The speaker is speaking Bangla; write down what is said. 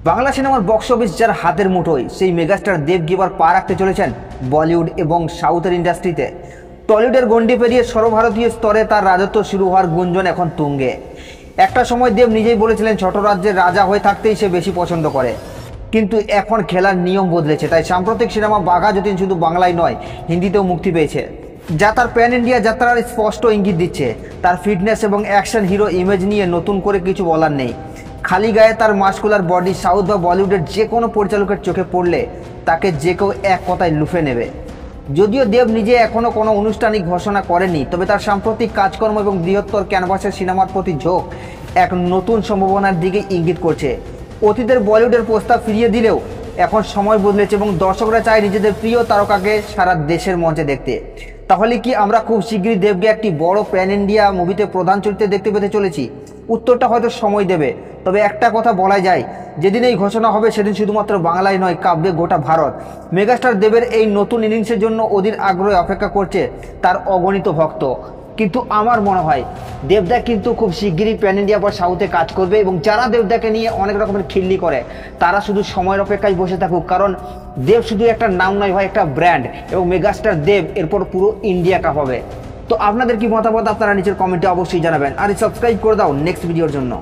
বাংলা সিনেমার বক্স অফিস যার হাতের মুঠোয় সেই মেগাস্টার দেব কি এবার পা রাখতে চলেছেন বলিউড এবং সাউথের ইন্ডাস্ট্রিতে। টলিউডের গণ্ডি পেরিয়ে সর্বভারতীয় স্তরে তার রাজত্ব শুরু হওয়ার গুঞ্জন এখন তুঙ্গে। একটা সময় দেব নিজেই বলেছিলেন ছোট রাজ্যের রাজা হয়ে থাকতেই সে বেশি পছন্দ করে, কিন্তু এখন খেলার নিয়ম বদলেছে। তাই সাম্প্রতিক সিনেমা বাঘা যতীন শুধু বাংলায় নয়, হিন্দিতেও মুক্তি পেয়েছে, যা তার প্যান ইন্ডিয়া যাত্রার স্পষ্ট ইঙ্গিত দিচ্ছে। তার ফিটনেস এবং অ্যাকশন হিরো ইমেজ নিয়ে নতুন করে কিছু বলার নেই। খালি গায়ে তার মাস্কুলার বডি সাউথ বা বলিউডের যে কোনো পরিচালকের চোখে পড়লে তাকে যে কেউ এক কথায় লুফে নেবে। যদিও দেব নিজে এখনও কোনো আনুষ্ঠানিক ঘোষণা করেনি, তবে তার সাম্প্রতিক কাজকর্ম এবং বৃহত্তর ক্যানভাসের সিনেমার প্রতি ঝোঁক এক নতুন সম্ভাবনার দিকে ইঙ্গিত করছে। অতীতের বলিউডের প্রস্তাব ফিরিয়ে দিলেও এখন সময় বদলেছে এবং দর্শকরা চায় নিজেদের প্রিয় তারকাকে সারা দেশের মঞ্চে দেখতে। তাহলে কি আমরা খুব শীঘ্রই দেবকে একটি বড় প্যান ইন্ডিয়া মুভিতে প্রধান চরিত্রে দেখতে পেতে চলেছি? উত্তরটা হয়তো সময় দেবে, তবে একটা কথা বলা যায়, যেদিন এই ঘোষণা হবে সেদিন শুধুমাত্র বাংলায় নয়, কাঁপবে গোটা ভারত। মেগাস্টার দেবের এই নতুন ইনিংসের জন্য অধীর আগ্রহে অপেক্ষা করছে তার অগণিত ভক্ত। কিন্তু আমার মনে হয় দেবদা কিন্তু খুব শিগগিরই প্যান ইন্ডিয়া বা সাউথে কাজ করবে, এবং যারা দেবদাকে নিয়ে অনেক রকমের খিল্লি করে তারা শুধু সময়ের অপেক্ষায় বসে থাকুক, কারণ দেব শুধু একটা নাম নয় ভাই, একটা ব্র্যান্ড, এবং মেগাস্টার দেব এরপর পুরো ইন্ডিয়া কাঁপাবে। তো আপনাদের কি মতামত আপনারা নিচের কমেন্টে অবশ্যই জানাবেন, আর সাবস্ক্রাইব করে দাও নেক্সট ভিডিওর জন্য।